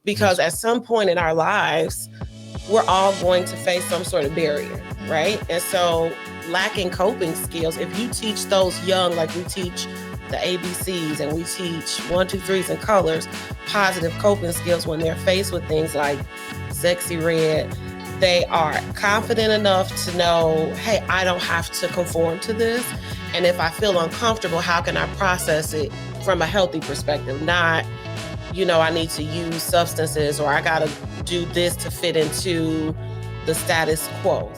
because at some point in our lives, we're all going to face some sort of barrier, right? And so lacking coping skills, if you teach those young, like we teach the ABCs and we teach 1, 2, 3s and colors, positive coping skills when they're faced with things like sexy red, they are confident enough to know, hey, I don't have to conform to this. And if I feel uncomfortable, how can I process it from a healthy perspective? Not, I need to use substances or I got to do this to fit into the status quo.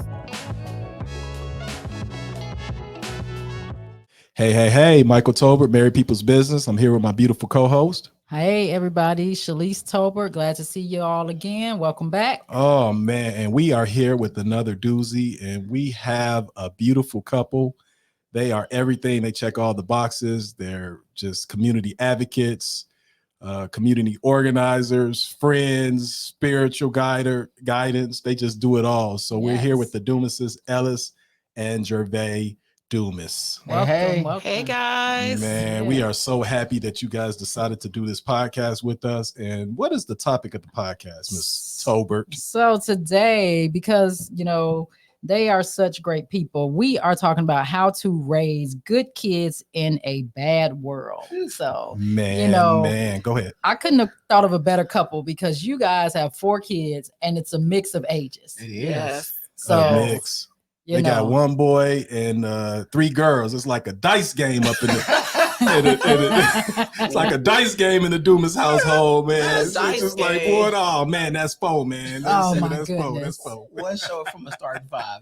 Hey, Michael Tolbert, Married People's Business. I'm here with my beautiful co-host. Hey, everybody. Shalise Tolbert. Glad to see you all again. Welcome back. Oh, man. And we are here with another doozy, and we have a beautiful couple. They are everything. They check all the boxes. They're just community advocates, community organizers, friends, spiritual guidance. They just do it all. So We're here with the Dumases, Ellis and Gervais Dumas. Welcome. Hey guys. Man, we are so happy that you guys decided to do this podcast with us. And what is the topic of the podcast, Ms. Tolbert? So today, because, they are such great people, we are talking about how to raise good kids in a bad world. So, man, go ahead. I couldn't have thought of a better couple because you guys have 4 kids and it's a mix of ages. It is. Yes. So, a mix. They got 1 boy and 3 girls. It's like a dice game up in the. It's like a dice game in the Dumas household, man. It's just like, what? Oh man, that's 4, man. That's 4. That's 4. One show from a starting 5,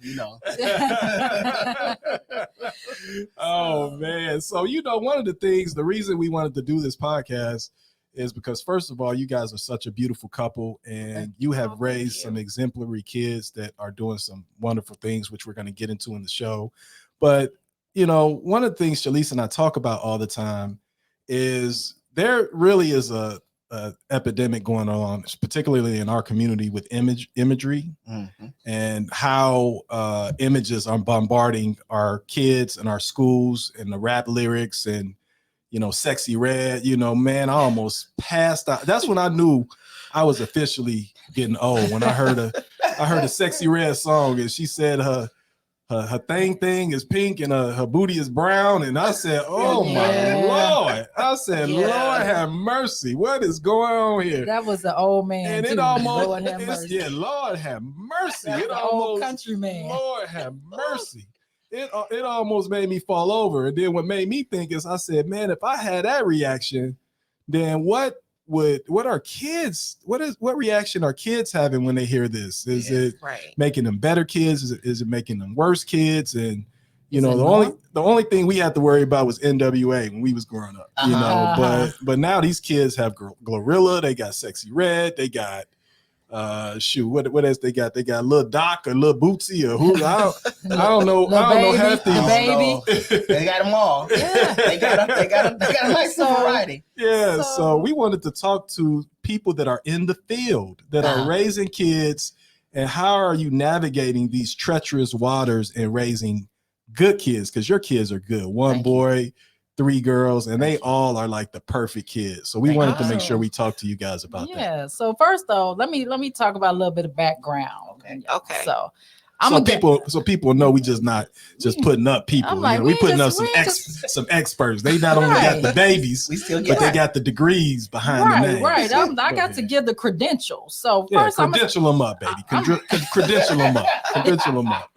Oh man. So one of the things, the reason we wanted to do this podcast is because, first of all, you guys are such a beautiful couple and you have raised some exemplary kids that are doing some wonderful things, which we're going to get into in the show. But, one of the things Shalise and I talk about all the time is there really is a epidemic going on, particularly in our community, with imagery and how images are bombarding our kids and our schools and the rap lyrics and sexy red, man, I almost passed out. That's when I knew I was officially getting old, when I heard a sexy red song and she said her thing is pink and her booty is brown. And I said, oh my Lord. I said, Lord have mercy. What is going on here? That was the old man. And it almost, Lord have mercy. Lord have mercy. It almost, country man. Lord have mercy. It almost made me fall over. And then what made me think is I said, man, if I had that reaction, then what reaction are kids having when they hear this? Is it making them better kids? Is it making them worse kids? And the only thing we had to worry about was NWA when we was growing up, but now these kids have Glorilla, they got Sexy Red, they got what else they got? They got Lil Doc or Lil Bootsy or who? I don't know. I don't know half these. Baby. They got them all. Yeah. They got a nice variety. Yeah. So we wanted to talk to people that are in the field, that are raising kids, and how are you navigating these treacherous waters and raising good kids? Because your kids are good. 1 boy, 3 girls, and they all are like the perfect kids. So we wanted to make sure we talk to you guys about that. Yeah. So first though, let me talk about a little bit of background. Okay. So people know we just not just putting up people. Like, we putting up some experts. They not only got the babies, but they got the degrees behind the name. Right. I got to give the credentials. So first, credential them up, baby. Credential them up. Credential them up.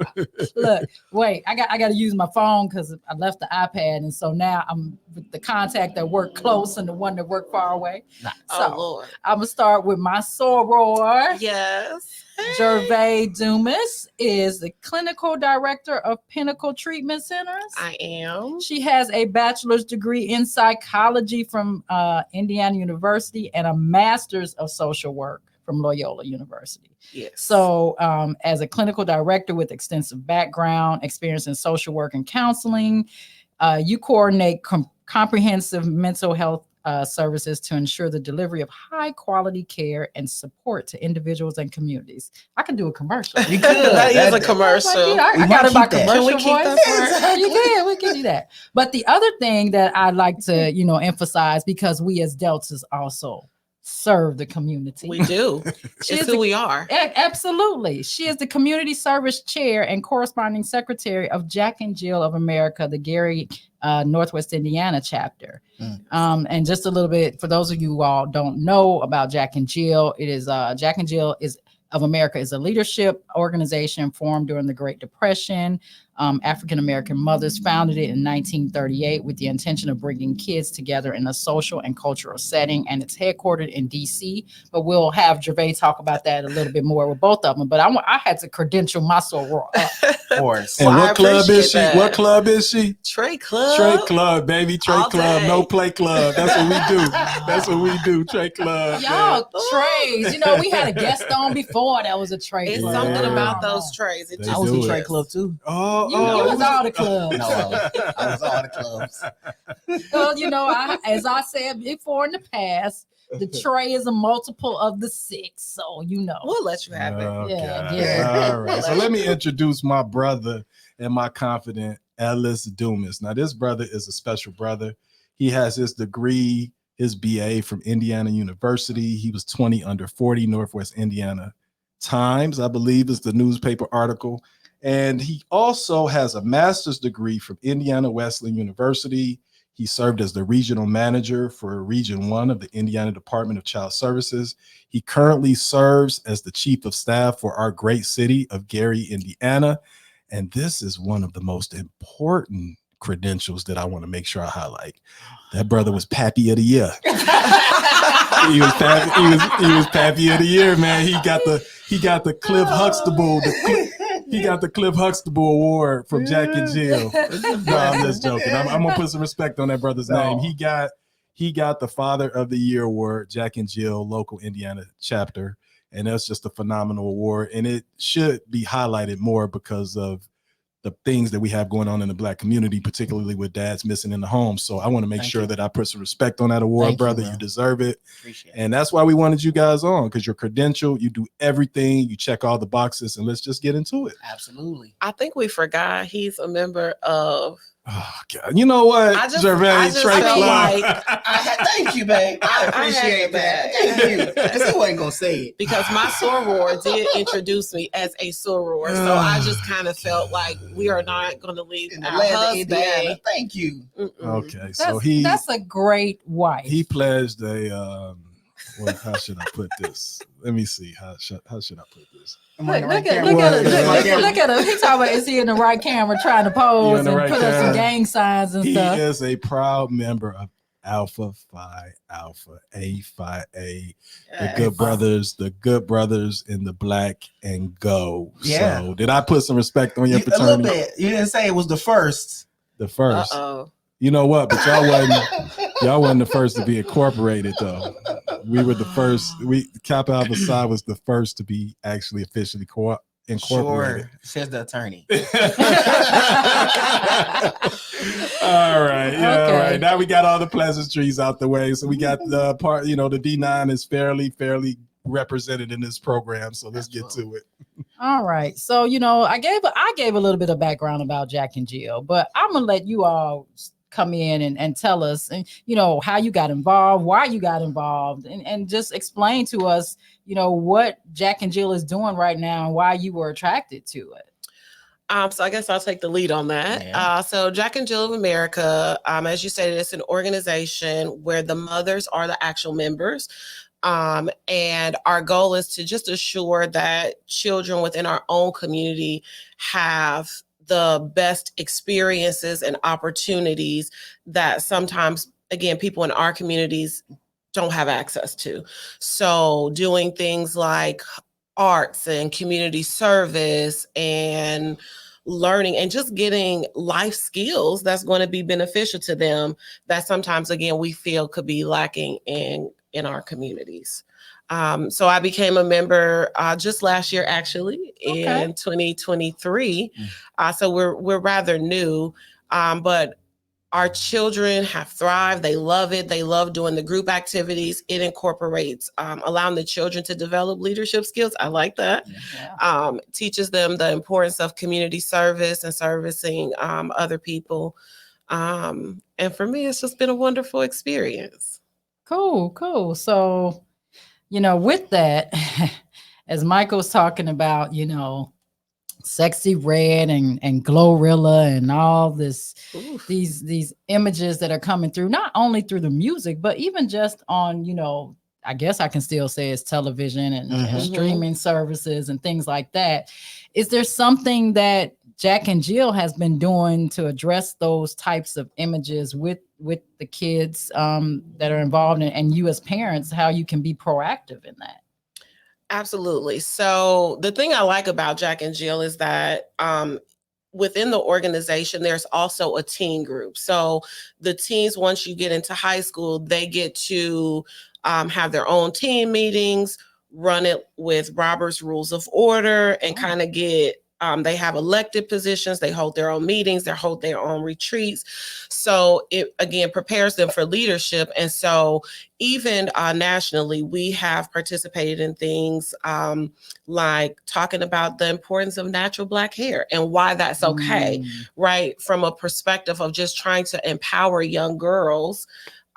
Look, wait. I got to use my phone because I left the iPad, and so now I'm with the contact that work close and the one that work far away. So Lord. I'm gonna start with my soror. Yes. Gervais Dumas is the clinical director of Pinnacle Treatment Centers. I am. She has a bachelor's degree in psychology from Indiana University and a master's of social work from Loyola University. Yes. So as a clinical director with extensive background, experience in social work and counseling, you coordinate comprehensive mental health services to ensure the delivery of high quality care and support to individuals and communities. I can do a commercial. You could. That is a commercial. I got it by commercial. Can we keep that You can. We can do that. But the other thing that I'd like to, emphasize, because we as Deltas also serve the community. We do. It's who we are. Absolutely. She is the Community Service Chair and corresponding secretary of Jack and Jill of America, the Gary, Northwest Indiana chapter. And just a little bit, for those of you who all don't know about Jack and Jill, it is Jack and Jill of America is a leadership organization formed during the Great Depression. African-American mothers founded it in 1938 with the intention of bringing kids together in a social and cultural setting. And it's headquartered in DC, but we'll have Gervais talk about that a little bit more with both of them. But I had to credential my soror up. Of course. And Well, what club is she? that. What club is she? Trey Club. Trey Club, baby. Trey All Club. day. No play club. That's what we do. That's what we do. Trey Club. Y'all, trays. We had a guest on before that was a tray. It's club. something Yeah. about those trays. It They just I was do in it. Trey Club too. Oh, You was all the clubs. No, I was all the clubs. Well, as I said before in the past, the tray is a multiple of the 6. So, We'll let you have it. Okay. Yeah. All right. So let me introduce my brother and my confidant, Ellis Dumas. Now, this brother is a special brother. He has his degree, his BA from Indiana University. He was 20 under 40, Northwest Indiana Times, I believe is the newspaper article. And he also has a master's degree from Indiana Wesleyan University. He served as the regional manager for Region 1 of the Indiana Department of Child Services. He currently serves as the chief of staff for our great city of Gary, Indiana. And this is one of the most important credentials that I want to make sure I highlight. That brother was Pappy of the Year. He was Pappy of the Year, man. He got the Cliff Huxtable. He got the Cliff Huxtable Award from Jack and Jill. No, I'm just joking. I'm gonna put some respect on that brother's name. He got the Father of the Year award, Jack and Jill local Indiana chapter, and that's just a phenomenal award. And it should be highlighted more because of the things that we have going on in the Black community, particularly with dads missing in the home. So I want to make sure that I put some respect on that award, brother. You deserve it. Appreciate it. And that's why we wanted you guys on, because you're credentialed, you do everything, you check all the boxes, and let's just get into it. Absolutely. I think we forgot he's a member of. Oh God! You know what, Gervais, Trey felt Club. like- Thank you, babe. I appreciate that. Thank you. Because he wasn't gonna say it. Because my soror did introduce me as a soror. So I just kind of felt like we are not going to leave In the our land of Indiana. husband. Thank you. Okay, so that's a great wife. he pledged a. Well, how should I put this? Let me see. How should I put this? Look at him. He talking about, is he in the right camera trying to pose and right put up some camera. gang signs and He stuff? is a proud member of Alpha Phi Alpha, A Phi A, the good brothers in the Black and Go. Yeah. So did I put some respect on your A little fraternity? bit. You didn't say it was the first. The first. Uh-oh. You know what? But y'all wasn't the first to be incorporated though. We were the first. Kappa Alpha Psi was the first to be actually officially incorporated. Sure, says the attorney. All right. Yeah, Okay. all right. Now we got all the pleasantries out the way. So we got the part, the D9 is fairly represented in this program. So let's get to it. All right. So, I gave a little bit of background about Jack and Jill, but I'm going to let you all come in and tell us, how you got involved, why you got involved, and just explain to us, what Jack and Jill is doing right now and why you were attracted to it. So I guess I'll take the lead on that. Yeah. So Jack and Jill of America, as you said, it's an organization where the mothers are the actual members. And our goal is to just assure that children within our own community have the best experiences and opportunities that sometimes, again, people in our communities don't have access to. So doing things like arts and community service and learning and just getting life skills that's going to be beneficial to them that sometimes, again, we feel could be lacking in our communities. So I became a member just last year, actually, in 2023. So we're rather new, but our children have thrived. They love it. They love doing the group activities. It incorporates allowing the children to develop leadership skills. I like that. Yeah. Teaches them the importance of community service and servicing other people. And for me, it's just been a wonderful experience. Cool. So with that, as Michael's talking about, Sexy Red and Glorilla and all these images that are coming through, not only through the music, but even just on, I guess I can still say it's television and streaming services and things like that. Is there something that Jack and Jill has been doing to address those types of images with the kids that are involved and you as parents, how you can be proactive in that? Absolutely. So the thing I like about Jack and Jill is that within the organization, there's also a teen group. So the teens, once you get into high school, they get to have their own team meetings, run it with Robert's Rules of Order, and kind of get they have elected positions, they hold their own meetings, they hold their own retreats. So it, again, prepares them for leadership. And so even nationally, we have participated in things like talking about the importance of natural Black hair and why that's okay, right? From a perspective of just trying to empower young girls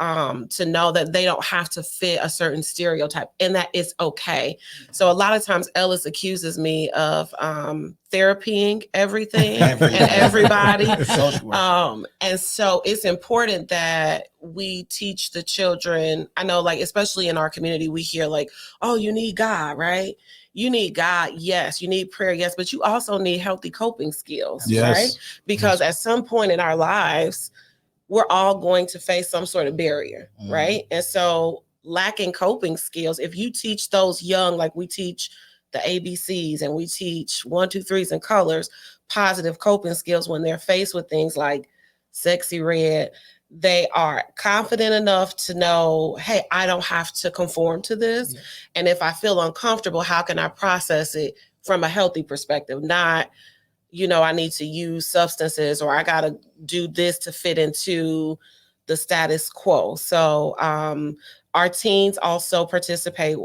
to know that they don't have to fit a certain stereotype and that it's okay. So a lot of times Ellis accuses me of therapying everything and everybody. And so it's important that we teach the children. I know, like, especially in our community, we hear like, oh, you need God, right? You need God, yes. You need prayer, yes. But you also need healthy coping skills, right? Because at some point in our lives, we're all going to face some sort of barrier, right? And so lacking coping skills, if you teach those young, like we teach the ABCs and we teach 1, 2, 3s and colors, positive coping skills when they're faced with things like Sexy Red, they are confident enough to know, hey, I don't have to conform to this. And if I feel uncomfortable, how can I process it from a healthy perspective? Not, I need to use substances or I got to do this to fit into the status quo. So our teens also participate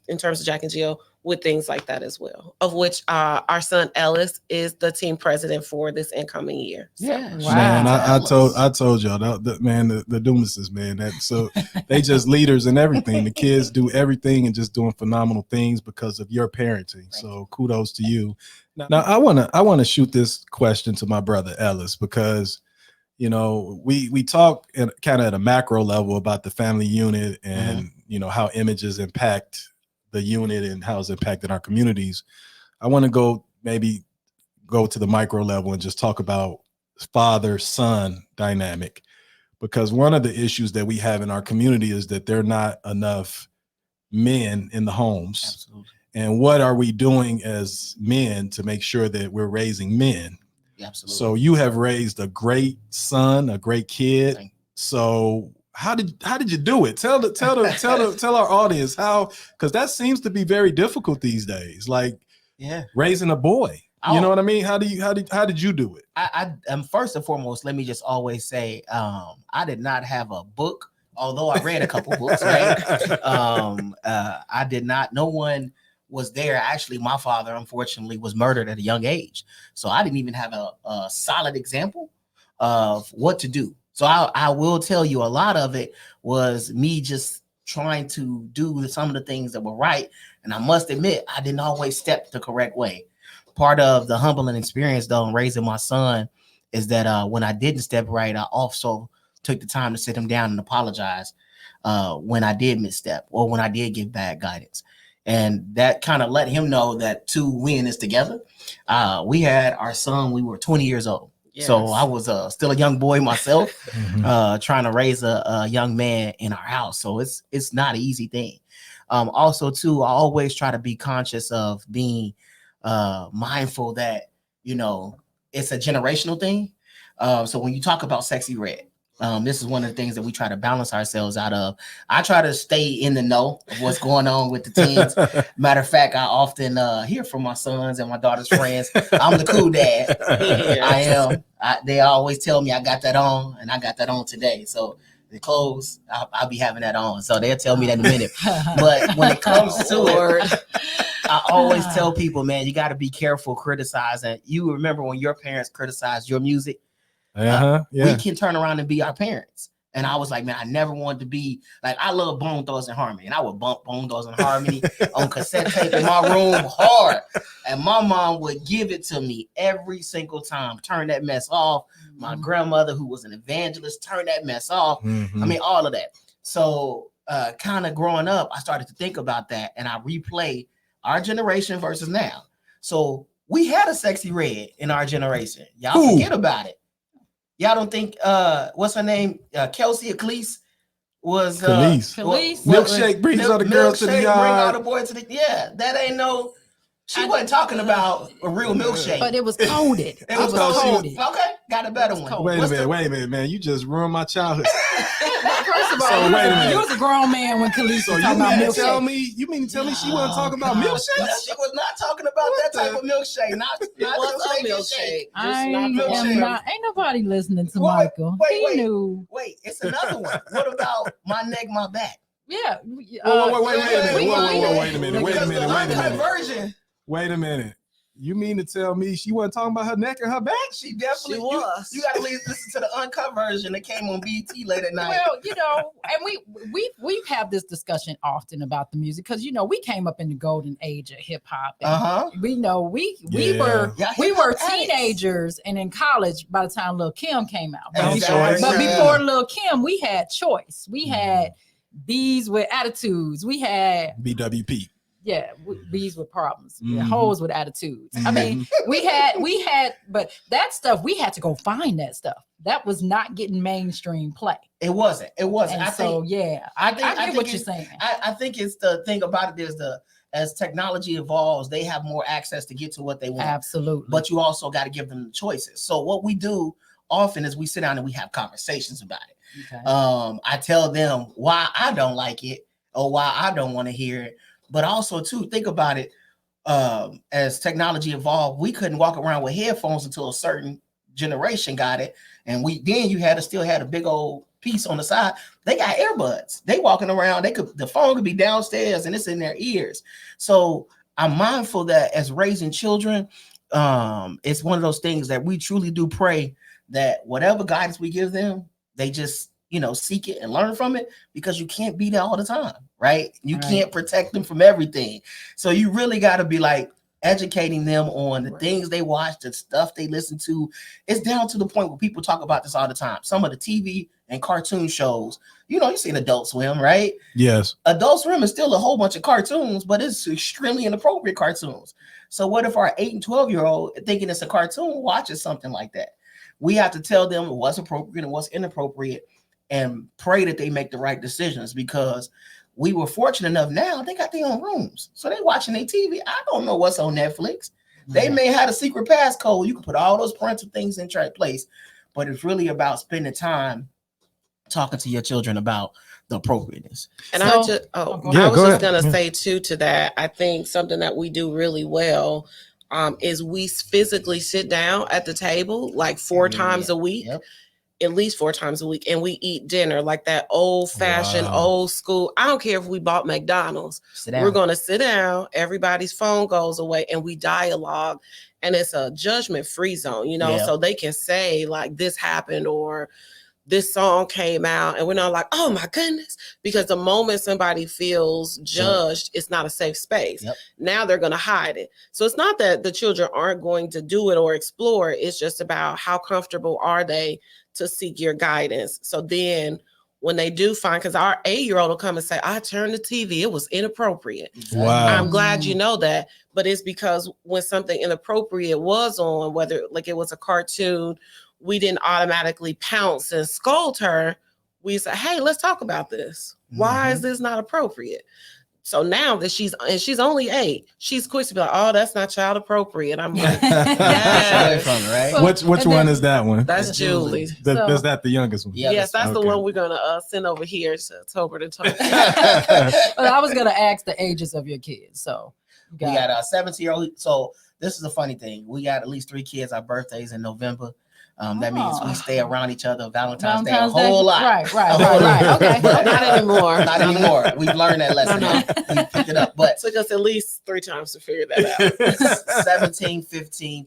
in terms of Jack and Jill with things like that as well, of which our son Ellis is the team president for this incoming year. So. Yeah, wow. Man, I told y'all that man, the Doomases, man. So they just leaders in everything. The kids do everything and just doing phenomenal things because of your parenting. So kudos to you. Now I wanna shoot this question to my brother Ellis because we talk kind of at a macro level about the family unit and how images impact the unit and how it's impacted our communities. I want to go to the micro level and just talk about father-son dynamic, because one of the issues that we have in our community is that there are not enough men in the homes. Absolutely. And what are we doing as men to make sure that we're raising men? Absolutely. So you have raised a great son, a great kid. So how did you do it? Tell our audience how, because that seems to be very difficult these days. Like raising a boy. You know what I mean? How did you do it? I first and foremost, let me just always say, I did not have a book, although I read a couple books, right? I did not, no one was there. Actually, my father, unfortunately, was murdered at a young age. So I didn't even have a solid example of what to do. So I will tell you a lot of it was me just trying to do some of the things that were right. And I must admit, I didn't always step the correct way. Part of the humbling experience, though, in raising my son is that when I didn't step right, I also took the time to sit him down and apologize when I did misstep or when I did give bad guidance. And that kind of let him know that we in this together. We had our son, we were 20 years old. Yes. So I was still a young boy myself, trying to raise a young man in our house. So it's not an easy thing. Also, too, I always try to be conscious of being mindful that, it's a generational thing. So when you talk about Sexy Red, this is one of the things that we try to balance ourselves out of. I try to stay in the know of what's going on with the teens. Matter of fact, I often hear from my sons and my daughter's friends. I'm the cool dad. I am. They always tell me I got that on, and I got that on today. So the clothes, I'll be having that on. So they'll tell me that in a minute. But when it comes to it, I always tell people, man, you got to be careful criticizing. You remember when your parents criticized your music? We can turn around and be our parents. And I was like, man, I never wanted to be like, I love Bone Thugs and Harmony. And I would bump Bone Thugs and Harmony on cassette tape in my room hard. And my mom would give it to me every single time. Turn that mess off. My grandmother, who was an evangelist, turned that mess off. Mm-hmm. I mean, all of that. So kind of growing up, I started to think about that. And I replay our generation versus now. So we had a Sexy Red in our generation. Y'all forget about it. Y'all don't think what's her name? Kelsey Acklese was Milkshake brings all the girls to the yard. Bring all the boys to the that ain't no. She wasn't talking about a real milkshake, but it was coded. It was coded. Okay, got a better one. Wait a minute, man. You just ruined my childhood. First of all, you was a grown man when Khalees was talking about milkshake. You mean to tell me she wasn't talking about milkshake? No, she was not talking about that type of milkshake. It was a milkshake. Ain't nobody listening to Michael. He knew. Wait, it's another one. What about My Neck, My Back? Yeah. Wait a minute. Wait a minute. You mean to tell me she wasn't talking about her neck and her back? She definitely was. You got to listen to the uncut version that came on BT late at night. Well, and we have this discussion often about the music because we came up in the golden age of hip hop. We know we were teenagers and in college by the time Lil' Kim came out. But before Lil' Kim, we had choice. We had Bees with Attitudes. We had BWP. Yeah, bees with problems, hoes with attitudes. I mean, we had, but that stuff, we had to go find that stuff. That was not getting mainstream play. It wasn't. And I get what you're saying. I think it's the thing about it is as technology evolves, they have more access to get to what they want. Absolutely. But you also got to give them the choices. So what we do often is we sit down and we have conversations about it. Okay. I tell them why I don't like it or why I don't want to hear it. But also, too, think about it. As technology evolved, we couldn't walk around with headphones until a certain generation got it, and you still had a big old piece on the side. They got earbuds. They walking around. The phone could be downstairs and it's in their ears. So I'm mindful that as raising children, it's one of those things that we truly do pray that whatever guidance we give them, they just seek it and learn from it, because you can't be there all the time, right? You can't protect them from everything. So you really got to be like educating them on the things they watch, the stuff they listen to. It's down to the point where people talk about this all the time. Some of the TV and cartoon shows, you seen Adult Swim, right? Yes. Adult Swim is still a whole bunch of cartoons, but it's extremely inappropriate cartoons. So what if our 8 and 12-year-old thinking it's a cartoon watches something like that? We have to tell them what's appropriate and what's inappropriate, and pray that they make the right decisions, because we were fortunate enough now they got their own rooms. So they watching their TV. I don't know what's on Netflix. They may have a secret passcode. You can put all those parental things in place, but it's really about spending time talking to your children about the appropriateness. And I was just going to say too to that, I think something that we do really well is we physically sit down at the table like 4 times a week. Yep. At least 4 times a week, and we eat dinner like that old-fashioned, old school. I don't care if we bought McDonald's. We're going to sit down, everybody's phone goes away, and we dialogue, and it's a judgment-free zone, so they can say like this happened or this song came out, and we're not like, oh my goodness, because the moment somebody feels judged, it's not a safe space. Yep. Now they're going to hide it. So it's not that the children aren't going to do it or explore. It's just about how comfortable are they to seek your guidance. So then when they do find, because our 8-year-old will come and say, I turned the TV, it was inappropriate. Wow. I'm glad you know that. But it's because when something inappropriate was on, whether like it was a cartoon, we didn't automatically pounce and scold her. We said, hey, let's talk about this. Why is this not appropriate? So now that she's only 8, she's quick to be like, oh, that's not child appropriate. I'm like, yeah. Right? Which one is that one? That's Julie. Is that the youngest one? Yes, that's the one we're gonna send over here to Tober to talk. But I was gonna ask the ages of your kids. So we got a 17-year-old. So this is a funny thing. We got at least 3 kids. Our birthdays in November. That means we stay around each other Valentine's Day a whole lot. Right. Okay. Not anymore. Not anymore. We've learned that lesson. We picked it up. But it took us at least 3 times to figure that out. 17, 15,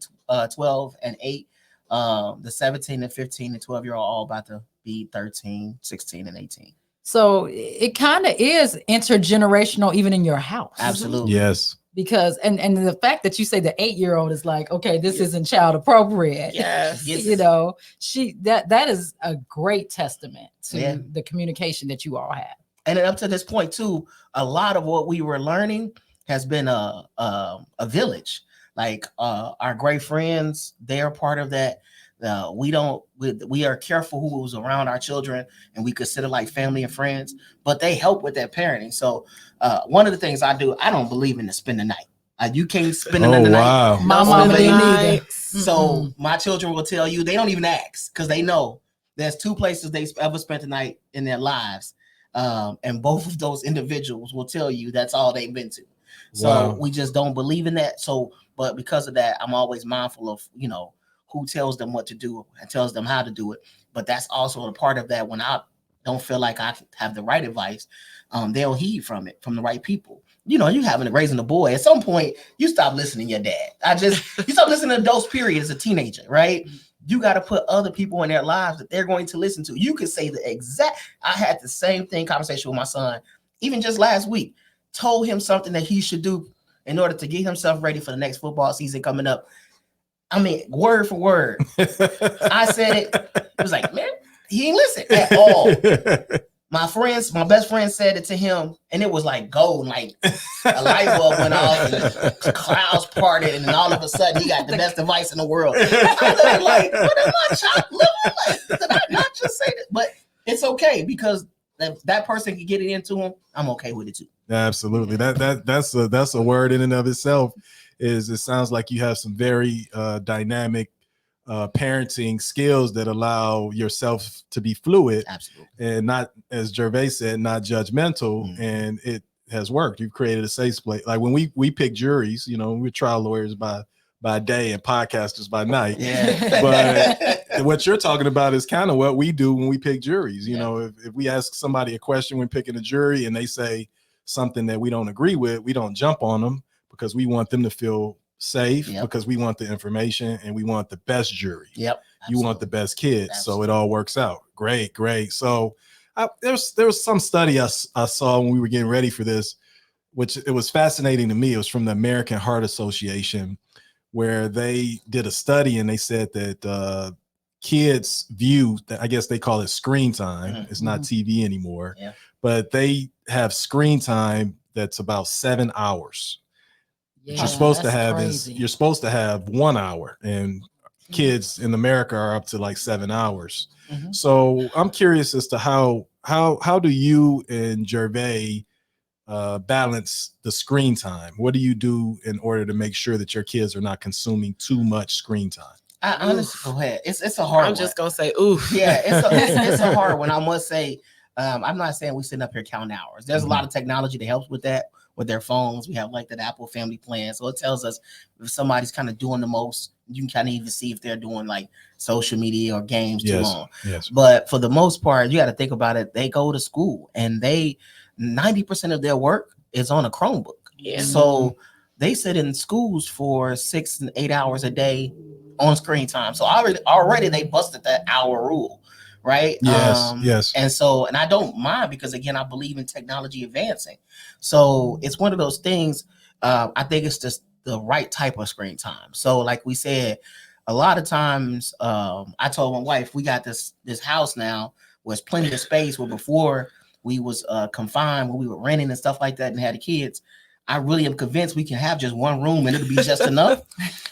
12, and 8. The 17 and 15 and 12-year-old all about to be 13, 16, and 18. So it kind of is intergenerational, even in your house. Absolutely. Yes. Because and the fact that you say the 8-year-old is like, okay, this isn't child appropriate. Yes. You know, that is a great testament to the communication that you all have. And then up to this point too, a lot of what we were learning has been a village. Like our great friends, they are part of that. We are careful who was around our children, and we consider like family and friends, but they help with that parenting. So one of the things I do, I don't believe in the spend the night. You can't spend the night. Wow. My mama didn't either. So my children will tell you, they don't even ask because they know there's 2 places they ever spent the night in their lives. And both of those individuals will tell you that's all they've been to. So we just don't believe in that. So, but because of that, I'm always mindful of, you know, who tells them what to do and tells them how to do it. But that's also a part of that. When I don't feel like I have the right advice, they'll heed from it, from the right people. You know, you having raising a boy, at some point you stop listening to your dad. You stop listening to adults, period, as a teenager, right? You got to put other people in their lives that they're going to listen to. You could say I had the same conversation with my son, even just last week. Told him something that he should do in order to get himself ready for the next football season coming up. I mean, word for word. I said it. It was like, man, he ain't listen at all. My best friend said it to him, and it was like gold, like a light bulb went off, and clouds parted, and then all of a sudden he got the best advice in the world. I'm like, what am I, chopped liver? Like, did I not just say that? But it's okay because that person can get it into him. I'm okay with it too. Absolutely. That's a word in and of itself. It sounds like you have some very dynamic parenting skills that allow yourself to be fluid. Absolutely. And not, as Gervais said, not judgmental. And it has worked. You've created a safe place. Like when we pick juries, you know, we're trial lawyers by day and podcasters by night. Yeah. But what you're talking about is kind of what we do when we pick juries. You know, if we ask somebody a question when picking a jury and they say something that we don't agree with, we don't jump on them because we want them to feel safe, because we want the information and we want the best jury. Yep. You want the best kids. Absolutely. So it all works out. Great. So there was some study I saw when we were getting ready for this, which it was fascinating to me. It was from the American Heart Association, where they did a study and they said that kids view, I guess they call it screen time. It's not TV anymore, but they have screen time that's about 7 hours. Yeah, You're supposed to have 1 hour, and kids in America are up to like 7 hours. So I'm curious as to how do you and Gervais balance the screen time? What do you do in order to make sure that your kids are not consuming too much screen time? I honestly, go ahead. It's a hard one. I'm just gonna say, oof. Yeah, it's a hard one. I must say, I'm not saying we sitting up here counting hours. There's a lot of technology that helps with that. With their phones, we have like that Apple Family Plan, so it tells us if somebody's kind of doing the most. You can kind of even see if they're doing like social media or games too long. Yes. But for the most part, you got to think about it. They go to school, and 90% of their work is on a Chromebook. Yeah. So they sit in schools for 6 and 8 hours a day on screen time. So already they busted that hour rule. Right. Yes. And I don't mind because, again, I believe in technology advancing. So it's one of those things. I think it's just the right type of screen time. So like we said, a lot of times I told my wife, we got this house now where there's plenty of space, where before we was confined, when we were renting and stuff like that and had the kids. I really am convinced we can have just one room and it'll be just enough,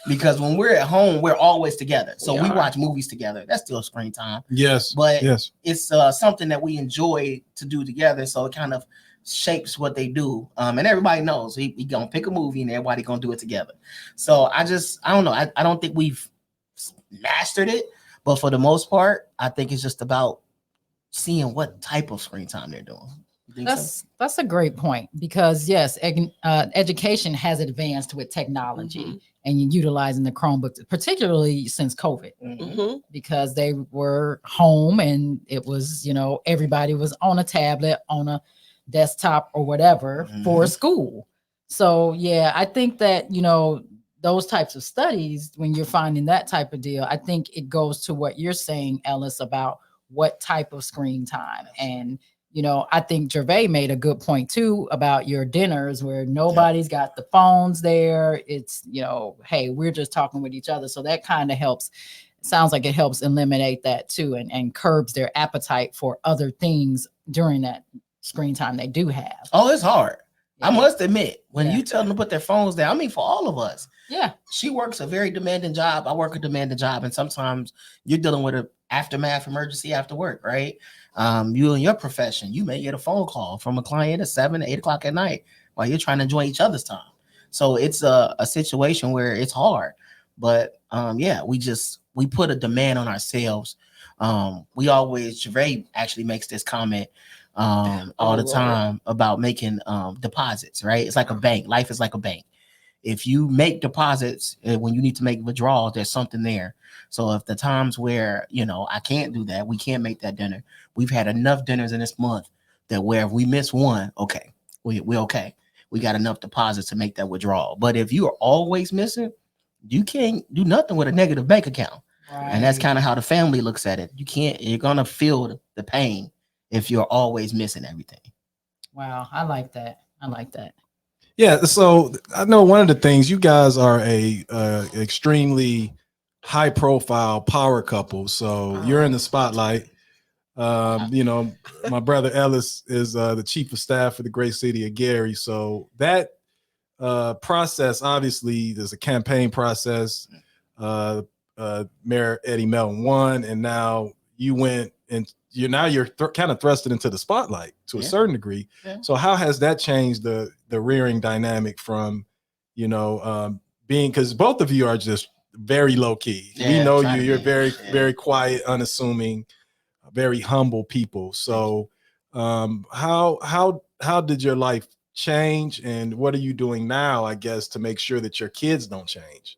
because when we're at home, we're always together. So we watch movies together. That's still screen time. Yes. But it's something that we enjoy to do together. So it kind of shapes what they do. And everybody knows we gonna pick a movie and everybody gonna do it together. So I don't know. I don't think we've mastered it, but for the most part, I think it's just about seeing what type of screen time they're doing. That's a great point, because yes, education has advanced with technology and utilizing the Chromebooks, particularly since COVID, because they were home and it was, you know, everybody was on a tablet, on a desktop or whatever for school. So yeah, I think that, you know, those types of studies, when you're finding that type of deal, I think it goes to what you're saying, Ellis, about what type of screen time. And I think Gervais made a good point too about your dinners where nobody's got the phones there. It's, hey, we're just talking with each other. So that kind of helps. Sounds like it helps eliminate that too, and curbs their appetite for other things during that screen time they do have. Oh, it's hard. Yeah. I must admit, when you tell them to put their phones down, I mean, for all of us. Yeah. She works a very demanding job. I work a demanding job. And sometimes you're dealing with an aftermath emergency after work, right? You in your profession, you may get a phone call from a client at 7 to 8 o'clock at night while you're trying to enjoy each other's time. So it's a situation where it's hard. But we put a demand on ourselves. Gervais actually makes this comment all the time about making deposits, right? It's like a bank. Life is like a bank. If you make deposits when you need to make withdrawals, there's something there. So if the times where, I can't do that, we can't make that dinner. We've had enough dinners in this month that where if we miss one, okay, we're okay. We got enough deposits to make that withdrawal. But if you are always missing, you can't do nothing with a negative bank account. Right. And that's kind of how the family looks at it. You're going to feel the pain if you're always missing everything. Wow. I like that. Yeah. So I know one of the things, you guys are a extremely high profile power couple. So you're in the spotlight. My brother Ellis is the chief of staff for the great city of Gary. So that process, obviously there's a campaign process. Mayor Eddie Melton won, and now you went and you're kind of thrusted into the spotlight to a certain degree. Yeah. So how has that changed the rearing dynamic from, being, because both of you are just very low key. We know you're very, very quiet, unassuming, very humble people. So how did your life change, and what are you doing now, I guess, to make sure that your kids don't change?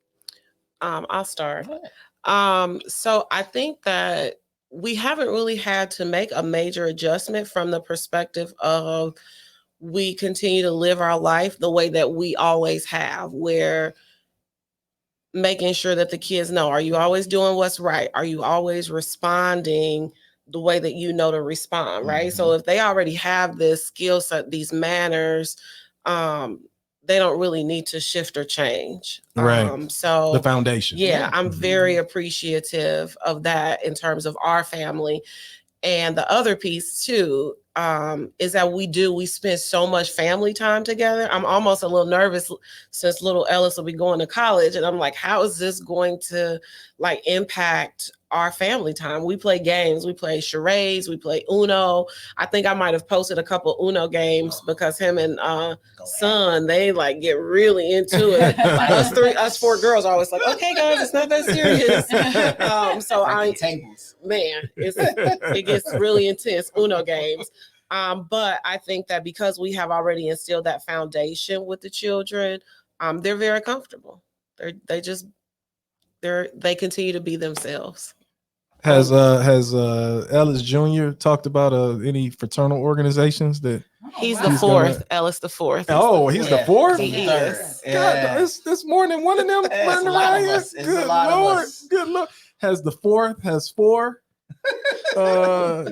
I'll start. So I think that we haven't really had to make a major adjustment from the perspective of we continue to live our life the way that we always have, where making sure that the kids know, are you always doing what's right? Are you always responding the way that you know to respond, right? Mm-hmm. So if they already have this skill set, these manners, they don't really need to shift or change. Right. So the foundation. Yeah, I'm very appreciative of that in terms of our family. And the other piece too, is that we spend so much family time together. I'm almost a little nervous since little Ellis will be going to college. And I'm like, how is this going to impact our family time? We play games, we play charades, we play Uno. I think I might have posted a couple Uno games because him and son, they get really into it. us four girls are always like, okay guys, it's not that serious. So it gets really intense Uno games. But I think that because we have already instilled that foundation with the children, they're very comfortable. They continue to be themselves. Has Ellis Jr. talked about any fraternal organizations that he's the fourth? Ellis the fourth. Oh, he's the fourth? He is. God, there's more than one of them running around here. Good Lord. Good Lord. Has four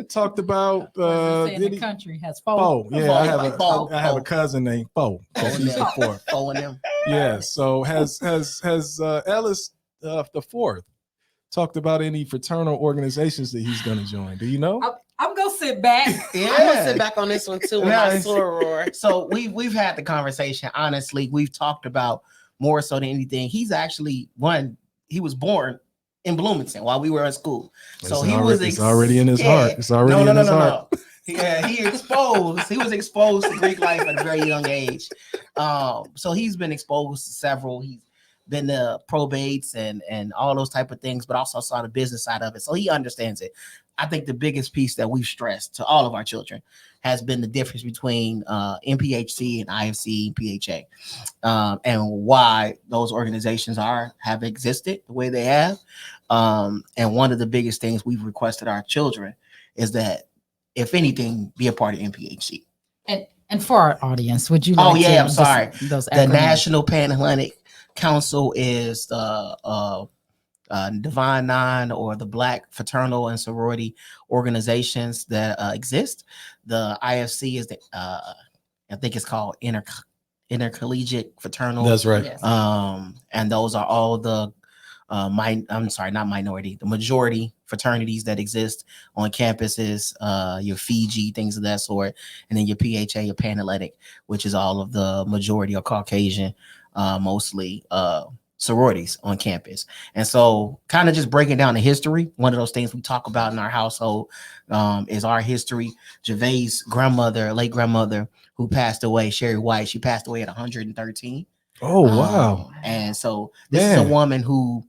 talked about the country has four. Oh, yeah. I have a cousin named Fo. So he's the fourth. Fo and them. Yeah. So has Ellis the fourth talked about any fraternal organizations that he's going to join? Do you know? I'm gonna sit back. Yeah. I'm gonna sit back on this one too with my soror. So we've had the conversation. Honestly, we've talked about more so than anything. He's actually he was born in Bloomington while we were in school. So it's already in his heart. It's already in his heart. Yeah, he was exposed to Greek life at a very young age. So he's been exposed to several. He's been to probates and all those type of things, but also saw the business side of it. So he understands it. I think the biggest piece that we've stressed to all of our children has been the difference between MPHC and IFC and PHA, and why those organizations have existed the way they have. And one of the biggest things we've requested our children is that, if anything, be a part of MPHC. And for our audience, would you like I'm sorry. The National Pan-Atlantic Council is the Divine Nine or the Black fraternal and sorority organizations that exist. The IFC is the I think it's called intercollegiate fraternal. That's right. Yes. And those are all the not minority, the majority fraternities that exist on campuses, your Fiji, things of that sort, and then your PHA, your Pan-Atlantic, which is all of the majority or Caucasian, mostly sororities on campus. And so kind of just breaking down the history, one of those things we talk about in our household is our history. Gervais' grandmother, late grandmother, who passed away, Sherry White, she passed away at 113. Oh, wow. And so this is a woman who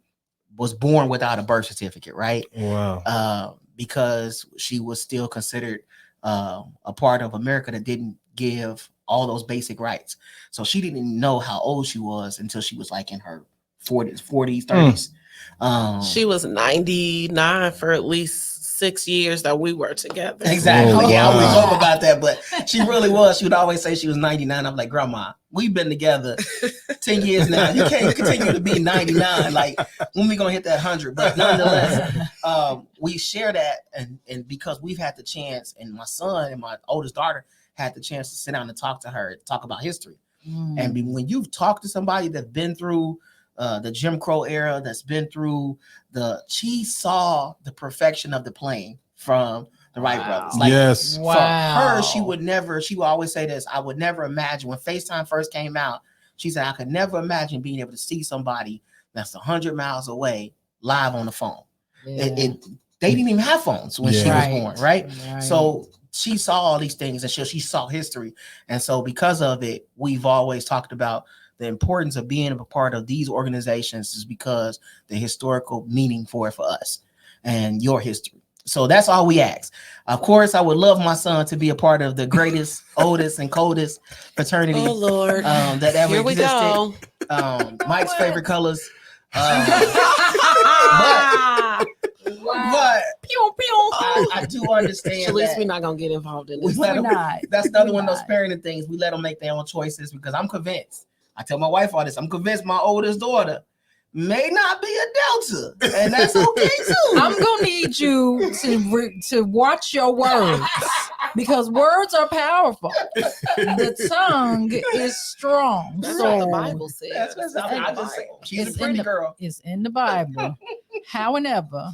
was born without a birth certificate, right? Wow. Because she was still considered a part of America that didn't give all those basic rights. So she didn't even know how old she was until she was like in her 40s, 30s. She was 99 for at least 6 years that we were together. Exactly. Oh, Yeah, I wow. always joke about that, but she really was. She would always say she was 99. I'm like, Grandma, we've been together 10 years now. You can't continue to be 99. Like, when we gonna hit that 100? But nonetheless, we share that, and because we've had the chance, and my son and my oldest daughter had the chance to sit down and talk to her, talk about history. And when you've talked to somebody that's been through the Jim Crow era, that's been through she saw the perfection of the plane from the Wright brothers. Like, yes. for her, she would always say this: I would never imagine when FaceTime first came out. She said, I could never imagine being able to see somebody that's 100 miles away live on the phone. Yeah. They didn't even have phones when she was born, right? So she saw all these things, and she saw history. And so because of it, we've always talked about the importance of being a part of these organizations is because the historical meaning for it for us and your history. So that's all we ask. Of course, I would love my son to be a part of the greatest, oldest, and coldest fraternity that ever Here we existed. go. Mike's favorite colors. But pew, pew. I do understand. At least that we're not gonna get involved in this. that's another one of those parenting things. We let them make their own choices because I'm convinced. I tell my wife all this. I'm convinced my oldest daughter may not be a Delta, and that's okay too. I'm gonna need you to watch your words because words are powerful. The tongue is strong. That's so what the Bible says. She's a pretty girl. It's in the Bible. However,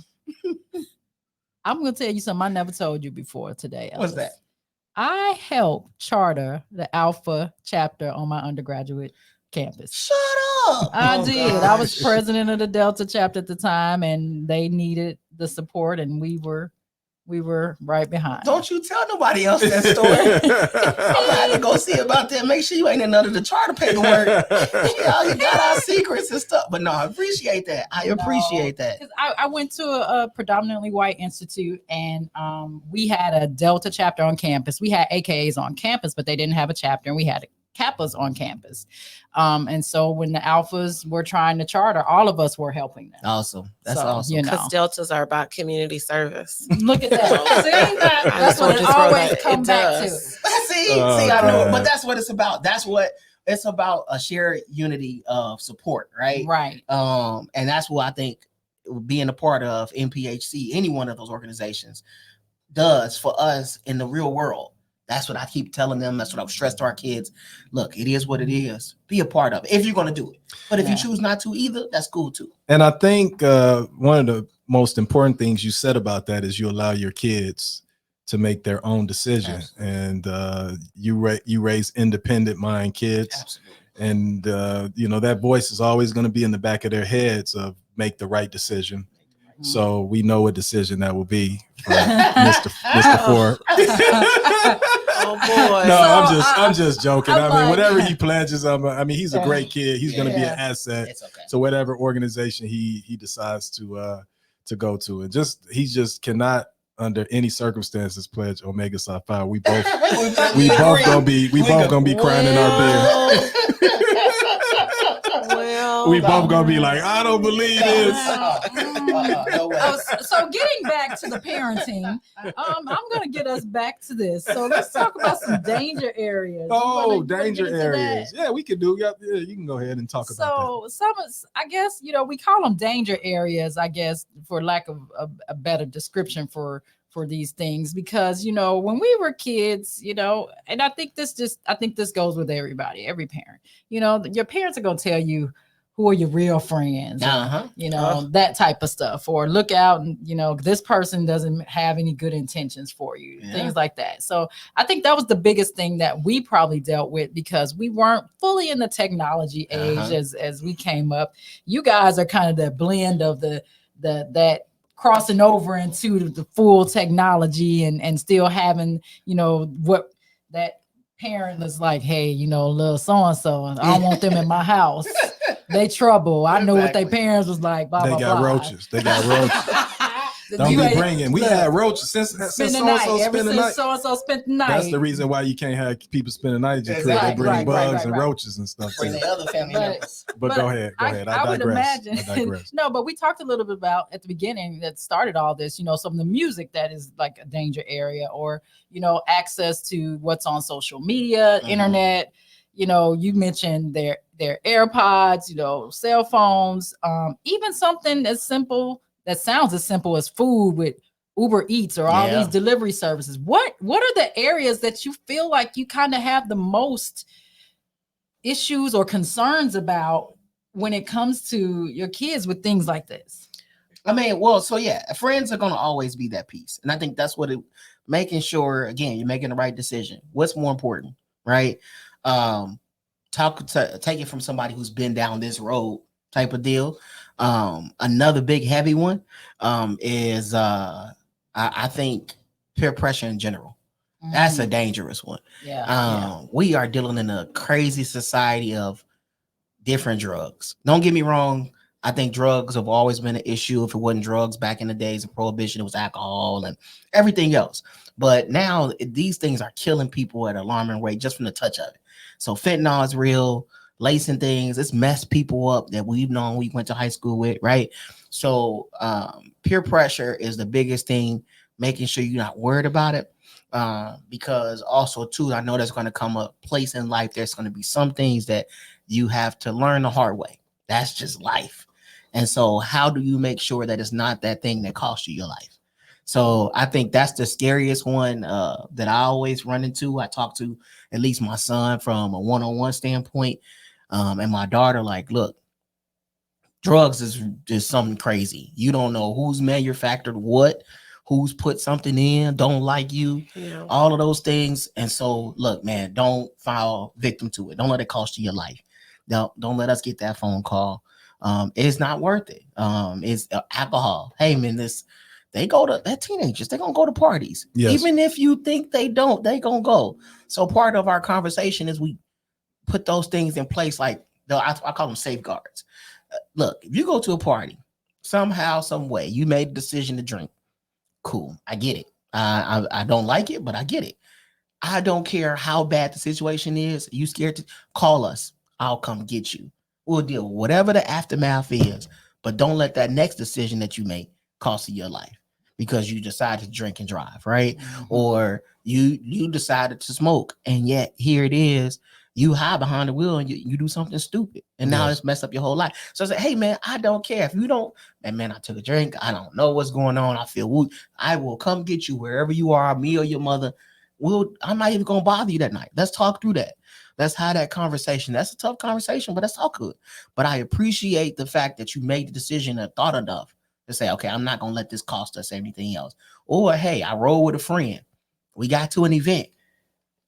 I'm gonna tell you something I never told you before today. Ellis. What's that? I helped charter the Alpha chapter on my undergraduate campus. Shut up. I did. Gosh. I was president of the Delta chapter at the time, and they needed the support, and we were right behind. Don't you tell nobody else that story. I'm gonna have to go see about that. Make sure you ain't in none of the charter paperwork. You got our secrets and stuff. But no, I appreciate that. I appreciate that. I went to a predominantly white institute, and we had a Delta chapter on campus. We had AKAs on campus, but they didn't have a chapter, and we had Kappas on campus. And so when the Alphas were trying to charter, all of us were helping them. Awesome. That's awesome. Because Deltas are about community service. Look at that. See, that's what it always comes back to. See, I know, but that's what it's about. That's what it's about, a shared unity of support, right? Right. And that's what I think being a part of NPHC, any one of those organizations, does for us in the real world. That's what I keep telling them. That's what I stress to our kids. Look, it is what it is. Be a part of it if you're going to do it. But if you choose not to either, that's cool too. And I think one of the most important things you said about that is you allow your kids to make their own decision. Absolutely. And you raise independent mind kids. Absolutely. And that voice is always going to be in the back of their heads of make the right decision. So we know what decision that will be for Mr. Ford. Oh boy! No, I'm just joking. I mean, whatever he pledges, he's a great kid. He's going to be an asset. It's okay. So whatever organization he decides to go to, and he just cannot under any circumstances pledge Omega Psi Phi. We both gonna be crying in our beer. Well, we both gonna be like, I don't believe this. No way. So getting back to the parenting, I'm going to get us back to this. So let's talk about some danger areas. Danger areas. Yeah, we could do. Yeah, you can go ahead and talk about that. So I guess, we call them danger areas, I guess, for lack of a better description for these things, because, when we were kids, and I think this goes with everybody, every parent, your parents are going to tell you who are your real friends, that type of stuff, or look out and, this person doesn't have any good intentions for you, things like that. So I think that was the biggest thing that we probably dealt with, because we weren't fully in the technology age as we came up. You guys are kind of the blend of that crossing over into the full technology and still having, what that parent is like, hey, little so-and-so, I don't want them in my house. They trouble. I know what their parents was like. Blah, they blah, got blah. roaches. They got roaches. Don't be bringing. We had roaches since so-and-so spent the night. So-and-so spent the night. That's the reason why you can't have people spend the night at your crib. They bring bugs and roaches and stuff. Bring the other family members. But go ahead. I digress. Would imagine. No, but we talked a little bit about at the beginning that started all this, some of the music that is like a danger area, or, access to what's on social media, internet. You mentioned their AirPods, cell phones, even something as simple that sounds as simple as food with Uber Eats or all these delivery services. What are the areas that you feel like you kind of have the most issues or concerns about when it comes to your kids with things like this? I mean, friends are going to always be that piece. And I think that's what making sure, again, you're making the right decision. What's more important, right? Take it from somebody who's been down this road type of deal. Another big heavy one is I think peer pressure in general. That's a dangerous one. We are dealing in a crazy society of different drugs. Don't get me wrong. I think drugs have always been an issue. If it wasn't drugs back in the days of prohibition, it was alcohol and everything else. But now these things are killing people at an alarming rate just from the touch of it. So fentanyl is real, lacing things. It's messed people up that we've known, we went to high school with, right? So peer pressure is the biggest thing, making sure you're not worried about it. Because also, too, I know there's going to come a place in life, there's going to be some things that you have to learn the hard way. That's just life. And so how do you make sure that it's not that thing that costs you your life? So I think that's the scariest one that I always run into. I talk to at least my son from a one-on-one standpoint, and my daughter, like, look, drugs is just something crazy. You don't know who's manufactured what, who's put something in, don't like you, all of those things. And so, look, man, don't fall victim to it. Don't let it cost you your life. Don't let us get that phone call. It's not worth it. It's alcohol. Hey, man, they're teenagers. They're going to go to parties. Yes. Even if you think they don't, they going to go. So part of our conversation is we put those things in place, like I call them safeguards. Look, if you go to a party, somehow, some way, you made a decision to drink. Cool. I get it. I don't like it, but I get it. I don't care how bad the situation is. You scared to call us. I'll come get you. We'll deal with whatever the aftermath is, but don't let that next decision that you make cost you your life because you decided to drink and drive, right? Or you decided to smoke, and yet here it is, you hide behind the wheel and you do something stupid, and now it's messed up your whole life. So I say, hey man, I don't care if you don't. Man, I took a drink. I don't know what's going on. I feel wounded. I will come get you wherever you are, me or your mother. I'm not even gonna bother you that night. Let's talk through that. Let's have that conversation. That's a tough conversation, but that's all good. But I appreciate the fact that you made the decision and thought enough to say, okay, I'm not going to let this cost us anything else. Or, hey, I roll with a friend. We got to an event.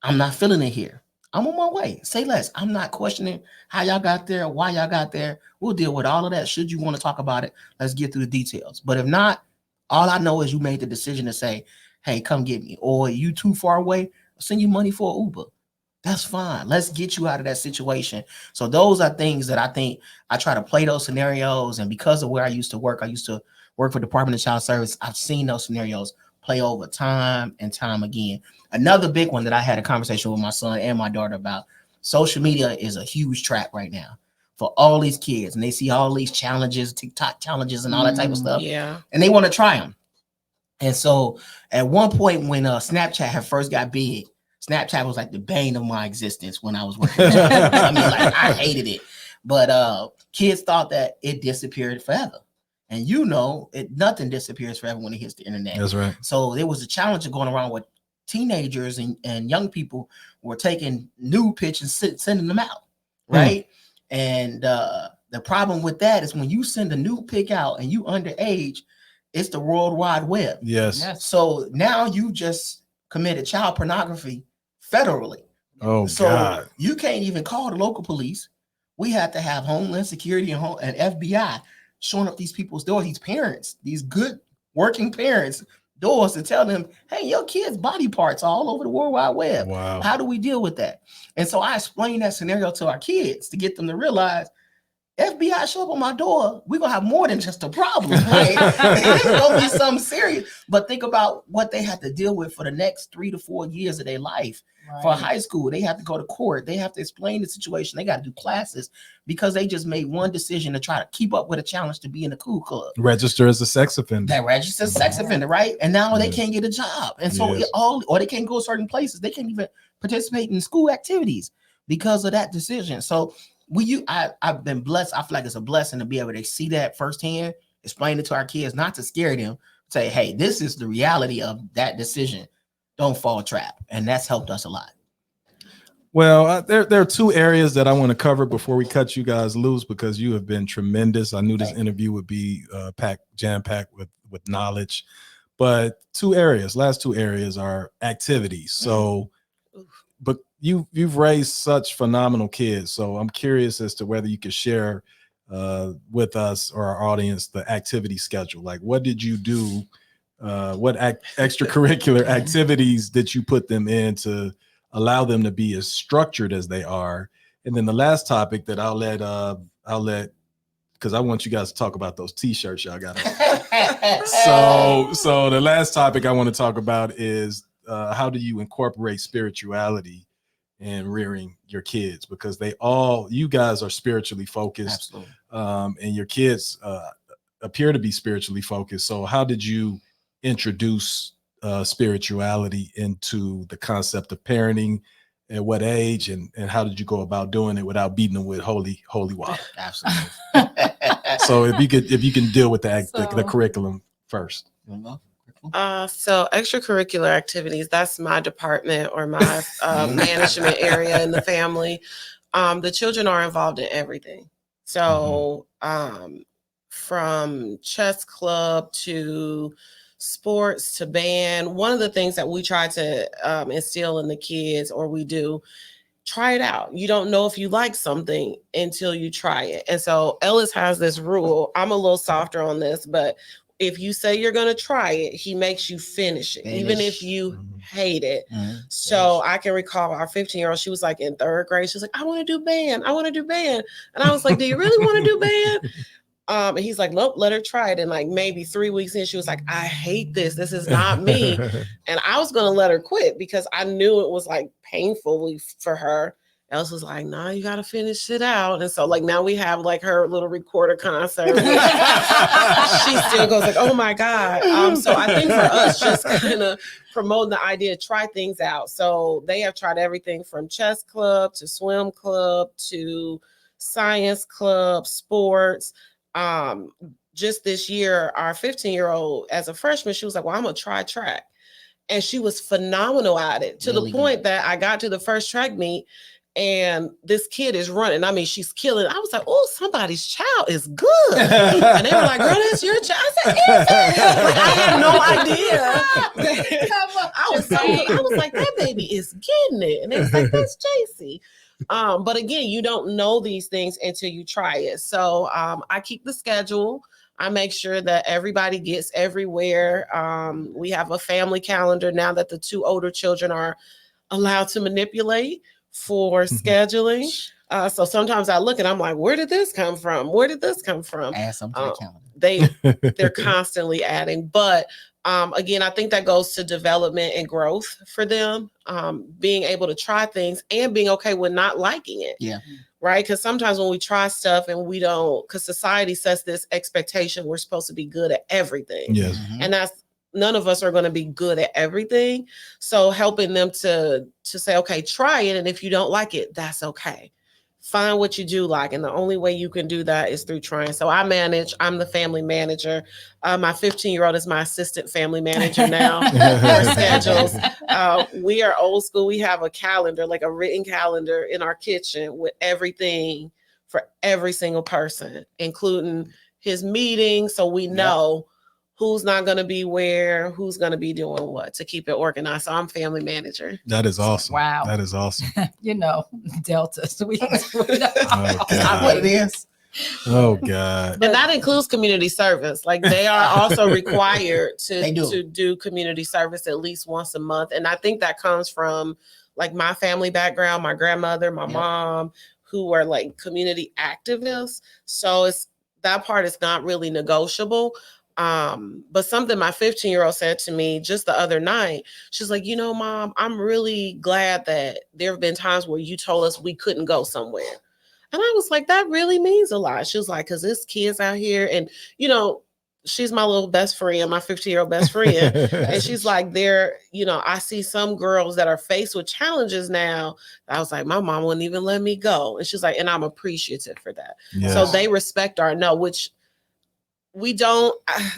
I'm not feeling it here. I'm on my way. Say less. I'm not questioning how y'all got there, why y'all got there. We'll deal with all of that. Should you want to talk about it, let's get through the details. But if not, all I know is you made the decision to say, hey, come get me. Or you too far away, I'll send you money for Uber. That's fine. Let's get you out of that situation. So those are things that I think I try to play those scenarios. And because of where I used to work for Department of Child Service. I've seen those scenarios play over time and time again. Another big one that I had a conversation with my son and my daughter about, social media is a huge trap right now. for all these kids, and they see all these challenges, TikTok challenges, and all that type of stuff. Yeah. And they want to try them. And so at one point when Snapchat had first got big, Snapchat was like the bane of my existence when I was working. I mean, like I hated it. But kids thought that it disappeared forever. And nothing disappears forever when it hits the internet. That's right. So there was a challenge of going around with teenagers and young people were taking nude pictures and sending them out, right? And the problem with that is when you send a nude pic out and you underage, it's the World Wide Web. Yes. So now you just committed child pornography federally. Oh, so God. You can't even call the local police. We have to have Homeland Security and FBI showing up these people's doors, these parents, these good working parents' doors to tell them, hey, your kid's body parts are all over the World Wide Web. Wow. How do we deal with that? And so I explained that scenario to our kids to get them to realize FBI show up on my door, we're gonna have more than just a problem. Right? It's gonna be something serious. But think about what they have to deal with for the next 3 to 4 years of their life. Right. For high school, they have to go to court, they have to explain the situation, they got to do classes because they just made one decision to try to keep up with a challenge to be in the cool club. Register as a sex offender. That registers sex offender, right? And now they can't get a job. And so or they can't go certain places, they can't even participate in school activities because of that decision. So I've been blessed. I feel like it's a blessing to be able to see that firsthand, explain it to our kids, not to scare them, say, hey, this is the reality of that decision. Don't fall trap. And that's helped us a lot. Well, there are two areas that I want to cover before we cut you guys loose because you have been tremendous. I knew this interview would be jam-packed with knowledge, but last two areas are activities. So, but you've raised such phenomenal kids. So I'm curious as to whether you could share with us or our audience the activity schedule. Like, what did you do? What extracurricular activities did you put them in to allow them to be as structured as they are? And then the last topic that I'll let because I want you guys to talk about those t-shirts y'all got. So the last topic I want to talk about is how do you incorporate spirituality in rearing your kids? Because you guys are spiritually focused. Absolutely. And your kids appear to be spiritually focused. So how did you introduce spirituality into the concept of parenting? At what age, and how did you go about doing it without beating them with holy water? Absolutely. So if you can deal with the curriculum first. So extracurricular activities, that's my department or my management area in the family. The children are involved in everything. So from chess club to sports to band, one of the things that we try to instill in the kids, or we do, try it out. You don't know if you like something until you try it. And so Ellis has this rule. I'm a little softer on this, but if you say you're going to try it, he makes you finish it, even if you hate it. So I can recall our 15-year-old, she was like in third grade. She was like, I want to do band. I want to do band. And I was like, do you really want to do band? And he's like, nope, let her try it. And like maybe 3 weeks in, she was like, I hate this. This is not me. And I was going to let her quit because I knew it was like painful for her. Else was like, nah, you got to finish it out. And so like now we have like her little recorder concert. She still goes like, oh my God. So I think for us, just kind of promoting the idea, try things out. So they have tried everything from chess club to swim club to science club, sports. Just this year, our 15-year-old, as a freshman, she was like, well, I'm going to try track. And she was phenomenal at it to the point that I got to the first track meet and this kid is running. I mean, she's killing. I was like, oh, somebody's child is good. And they were like, girl, that's your child. I said, is it? Like, I had no idea. I was like, that baby is getting it. And they was like, that's JC. But again, you don't know these things until you try it. So I keep the schedule. I make sure that everybody gets everywhere. We have a family calendar now that the two older children are allowed to manipulate for scheduling. So sometimes I look and I'm like, where did this come from? Where did this come from? Add something to the calendar. they're constantly adding. But again, I think that goes to development and growth for them, being able to try things and being okay with not liking it. Yeah. Right. Because sometimes when we try stuff and we don't, because society sets this expectation, we're supposed to be good at everything. Yes. And none of us are going to be good at everything. So helping them to say, okay, try it. And if you don't like it, that's okay. Find what you do like. And the only way you can do that is through trying. So I'm the family manager. My 15-year-old is my assistant family manager now for schedules. We are old school. We have a calendar, like a written calendar in our kitchen with everything for every single person, including his meeting. So we know who's not going to be where, who's going to be doing what, to keep it organized. So I'm family manager. That is awesome. Wow. That is awesome. Delta. So we Oh, Not what it is. Oh God. And that includes community service. Like they are also required They do. to do community service at least once a month. And I think that comes from like my family background, my grandmother, my mom, who are like community activists. So that part is not really negotiable. But something my 15-year-old said to me just the other night, she's like, Mom, I'm really glad that there have been times where you told us we couldn't go somewhere. And I was like, that really means a lot. She was like, because there's kids out here. And, she's my little best friend, my 15-year-old best friend. And she's like, I see some girls that are faced with challenges now. I was like, my mom wouldn't even let me go. And she's like, and I'm appreciative for that. Yes. So they respect our no, which we don't.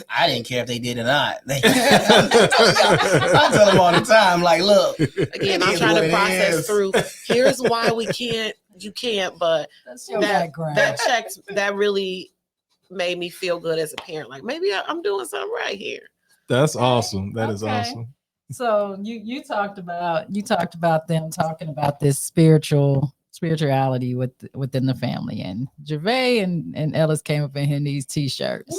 I didn't care if they did or not. I tell them all the time, like, look. Again, I'm trying to process through. Here's why you can't, but that's your background. That really made me feel good as a parent. Like maybe I'm doing something right here. That's awesome. That is awesome. So you talked about them talking about this spirituality within the family, and Gervais and Ellis came up in here in these t-shirts.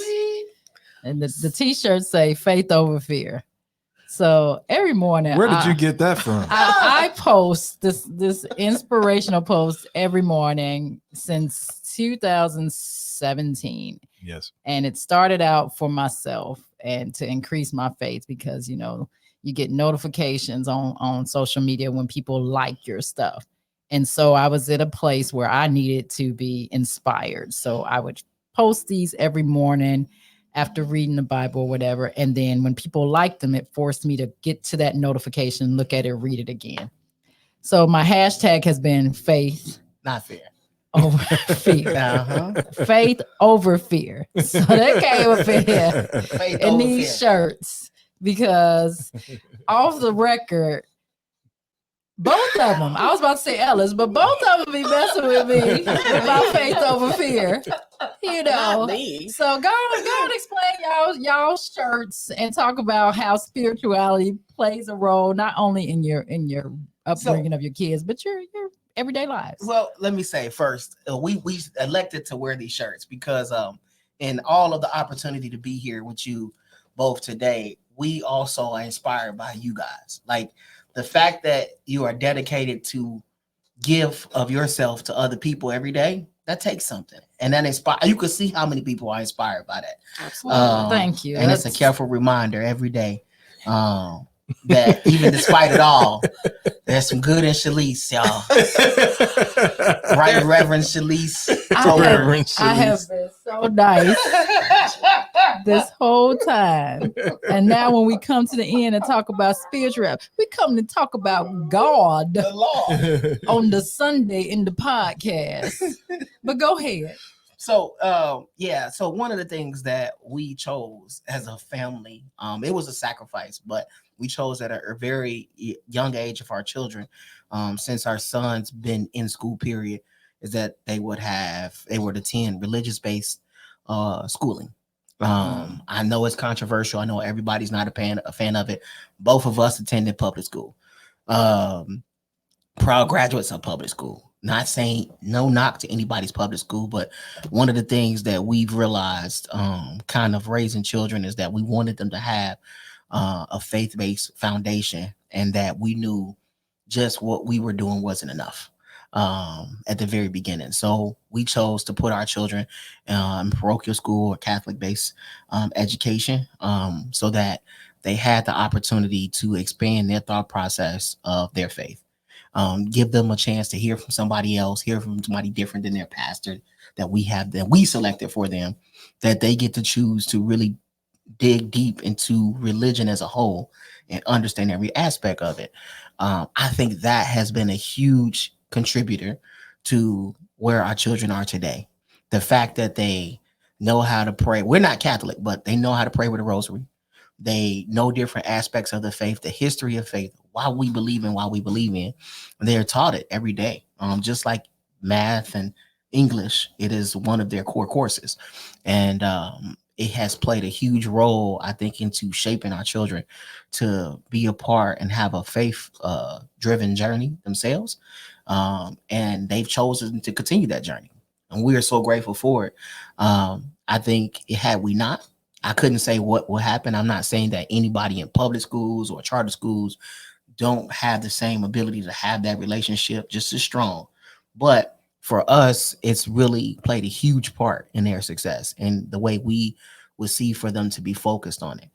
And the t-shirts say faith over fear. So every morning, where did you get that from? I post this inspirational post every morning since 2017. Yes. And it started out for myself and to increase my faith, because you get notifications on social media when people like your stuff. And so I was at a place where I needed to be inspired. So I would post these every morning after reading the Bible or whatever. And then when people liked them, it forced me to get to that notification, look at it, read it again. So my hashtag has been faith. Not fair. Over fear. Faith over fear. So that came up in here in these shirts, because off the record, both of them, I was about to say Ellis, but both of them be messing with me about faith over fear. Not me. So go and explain y'all shirts and talk about how spirituality plays a role not only in your upbringing of your kids, but your everyday lives. Well, let me say first, we elected to wear these shirts because in all of the opportunity to be here with you both today, we also are inspired by you guys. Like the fact that you are dedicated to give of yourself to other people every day, that takes something. And that inspire. You can see how many people are inspired by that. Absolutely. Thank you. And it's a careful reminder every day that even despite it all, there's some good in Shalise, y'all. Right, Reverend Shalise. I have been so nice this whole time. And now when we come to the end and talk about spirituality, we come to talk about God, The law. on the Sunday in the podcast. But go ahead. So so one of the things that we chose as a family, it was a sacrifice, but we chose at a very young age of our children, since our son's been in school period, is that they would attend religious-based schooling. I know it's controversial. I know everybody's not a fan of it. Both of us attended public school. Proud graduates of public school. Not saying no knock to anybody's public school, but one of the things that we've realized kind of raising children is that we wanted them to have a faith-based foundation, and that we knew just what we were doing wasn't enough. at the very beginning. So we chose to put our children in parochial school or Catholic based education, so that they had the opportunity to expand their thought process of their faith. Give them a chance to hear from somebody else, hear from somebody different than their pastor that we selected for them, that they get to choose to really dig deep into religion as a whole and understand every aspect of it. I think that has been a huge contributor to where our children are today. The fact that they know how to pray. We're not Catholic, but they know how to pray with a rosary. They know different aspects of the faith, the history of faith, why we believe in, and they're taught it every day. Just like math and English, it is one of their core courses. And it has played a huge role, I think, into shaping our children to be a part and have a faith driven journey themselves. And they've chosen to continue that journey. And we are so grateful for it. I think had we not, I couldn't say what will happen. I'm not saying that anybody in public schools or charter schools don't have the same ability to have that relationship just as strong. But for us, it's really played a huge part in their success and the way we would see for them to be focused on it.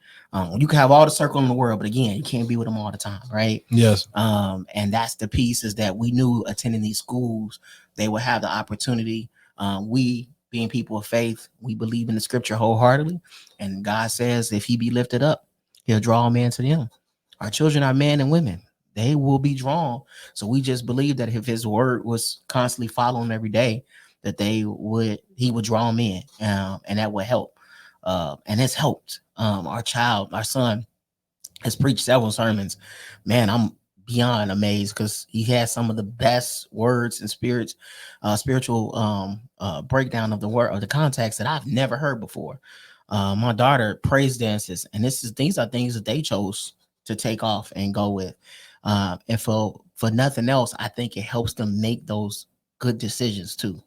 You can have all the circle in the world, but again, you can't be with them all the time, right? Yes. And that's the piece, is that we knew attending these schools, they would have the opportunity. We, being people of faith, we believe in the scripture wholeheartedly. And God says if he be lifted up, he'll draw men to them. Our children are men and women. They will be drawn. So we just believe that if his word was constantly following every day, that he would draw them in, and that would help. And it's helped. Our son has preached several sermons. Man, I'm beyond amazed because he has some of the best words and spiritual breakdown of the word, of the context, that I've never heard before. My daughter praise dances, and these are things that they chose to take off and go with. And for nothing else, I think it helps them make those good decisions too,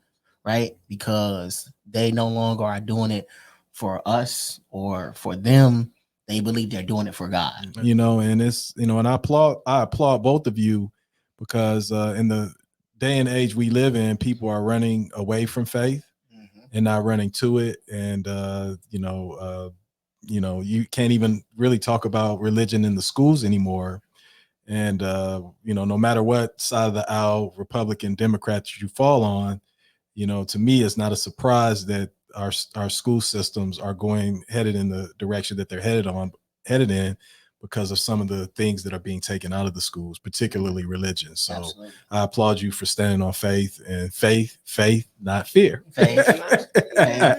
right? Because they no longer are doing it for us or for them. They believe they're doing it for God. And it's, and I applaud both of you, because in the day and age we live in, people are running away from faith and not running to it. And you can't even really talk about religion in the schools anymore. And no matter what side of the aisle, Republican, Democrat, you fall on, to me, it's not a surprise that our school systems are headed in the direction that they're headed in, because of some of the things that are being taken out of the schools, particularly religion. So absolutely. I applaud you for standing on faith, and faith, not fear. Faith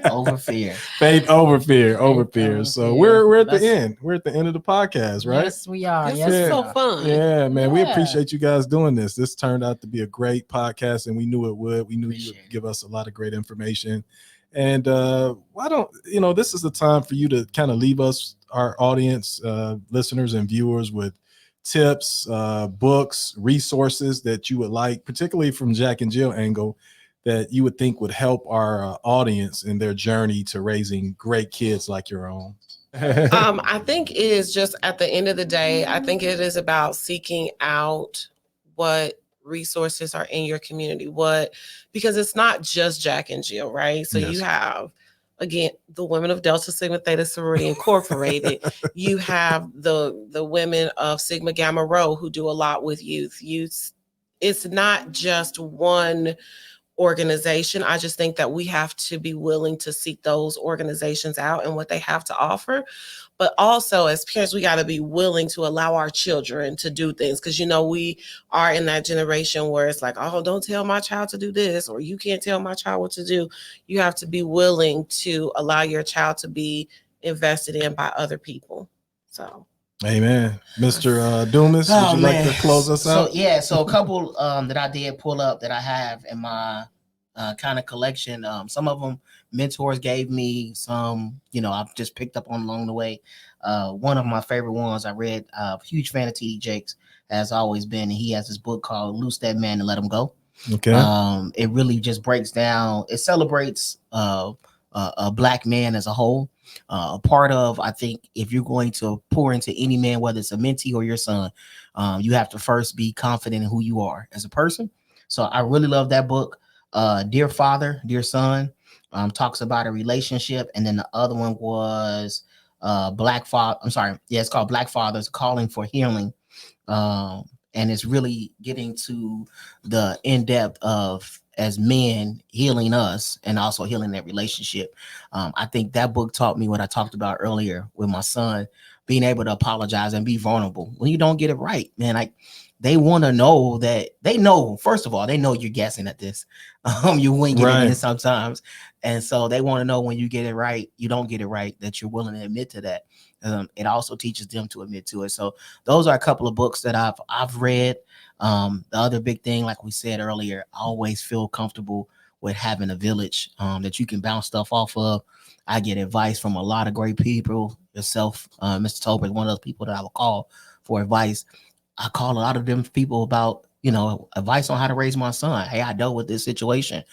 over fear. Faith over fear. So we're at the end. We're at the end of the podcast, right? Yes, we are. This is so fun. Yeah, man. Yeah. We appreciate you guys doing this. This turned out to be a great podcast, and we knew it would. We knew you would give us a lot of great information. And this is the time for you to kind of leave us, our audience, listeners and viewers, with tips, books, resources that you would like, particularly from Jack and Jill angle, that you would think would help our audience in their journey to raising great kids like your own. I think it is just, at the end of the day, I think it is about seeking out what resources are in your community, because it's not just Jack and Jill, right? So yes. You have, again, the women of Delta Sigma Theta Sorority Incorporated. You have the women of Sigma Gamma Rho who do a lot with youth. It's not just one organization. I just think that we have to be willing to seek those organizations out and what they have to offer. But also, as parents, we got to be willing to allow our children to do things, because, we are in that generation where it's like, oh, don't tell my child to do this, or you can't tell my child what to do. You have to be willing to allow your child to be invested in by other people. So. Amen. Mr. Dumas, would you like to close us out? So a couple that I did pull up that I have in my kind of collection. Some of them mentors gave me, some, I've just picked up on along the way. One of my favorite ones I read, huge fan of T.D. Jakes, has always been, and he has this book called Loose That Man and Let Him Go. Okay. It really just breaks down, it celebrates a Black man as a whole. A part of, I think, if you're going to pour into any man, whether it's a mentee or your son, you have to first be confident in who you are as a person. So I really love that book. Dear Father, Dear Son, talks about a relationship. And then the other one was Black Father. I'm sorry. Yeah, it's called Black Fathers Calling for Healing. And it's really getting to the in-depth of as men healing us and also healing that relationship. I think that book taught me what I talked about earlier with my son, being able to apologize and be vulnerable when you don't get it right, man. Like, they want to know that they know, first of all, they know you're guessing at this. You wing it in sometimes. And so they want to know when you get it right, you don't get it right, that you're willing to admit to that. It also teaches them to admit to it. So those are a couple of books that I've read. The other big thing, like we said earlier, I always feel comfortable with having a village that you can bounce stuff off of. I get advice from a lot of great people. Yourself, Mr. Tober, is one of those people that I will call for advice. I call a lot of them people about, advice on how to raise my son. Hey, I dealt with this situation.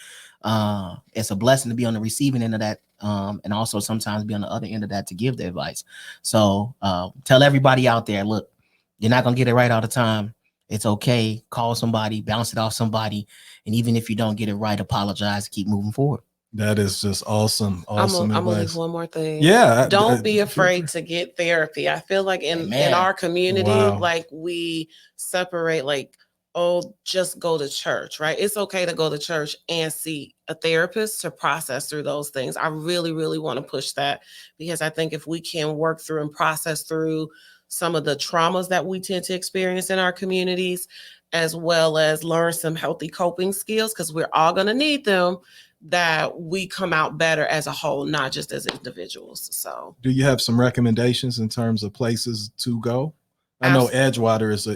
It's a blessing to be on the receiving end of that, and also sometimes be on the other end of that to give the advice. So tell everybody out there, look, you're not gonna get it right all the time. It's okay. Call somebody, bounce it off somebody, and even if you don't get it right, apologize, keep moving forward. That is just awesome. I'm gonna leave one more thing. Yeah. Don't be afraid to get therapy. I feel like in our community, like we separate, like, oh, just go to church, right? It's okay to go to church and see a therapist to process through those things. I really, really want to push that, because I think if we can work through and process through some of the traumas that we tend to experience in our communities, as well as learn some healthy coping skills, because we're all going to need them, that we come out better as a whole, not just as individuals. So do you have some recommendations in terms of places to go? I know Edgewater is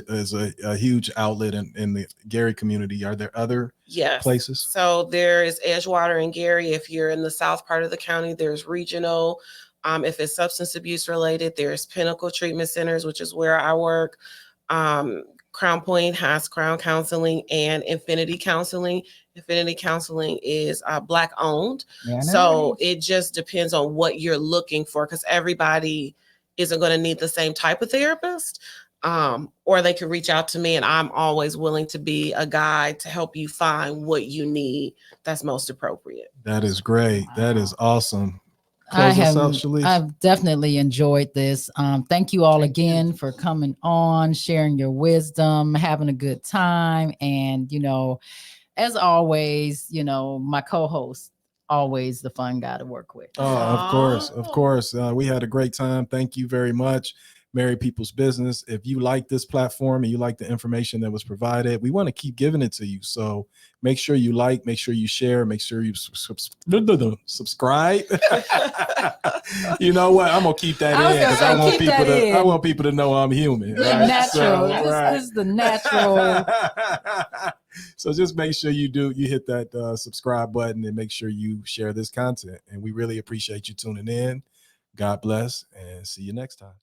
a huge outlet in the Gary community. Are there other places? So there is Edgewater and Gary. If you're in the south part of the county, there's regional. If it's substance abuse related, there's Pinnacle Treatment Centers, which is where I work. Crown Point has Crown Counseling and Infinity Counseling. Infinity Counseling is Black owned. Yeah, so it just depends on what you're looking for, because everybody isn't going to need the same type of therapist. Or they could reach out to me, and I'm always willing to be a guide to help you find what you need that's most appropriate. That is great. Wow. That is awesome. I've definitely enjoyed this. Thank you all again for coming on, sharing your wisdom, having a good time. And, as always, my co-host, always the fun guy to work with. Oh, of course. We had a great time. Thank you very much. Married People's Business. If you like this platform and you like the information that was provided, we want to keep giving it to you. So make sure you like, make sure you share, make sure you subscribe. You know what? I'm gonna keep that in, because I want people to know I'm human. Right? Natural. This is the natural. So just make sure you hit that subscribe button, and make sure you share this content. And we really appreciate you tuning in. God bless, and see you next time.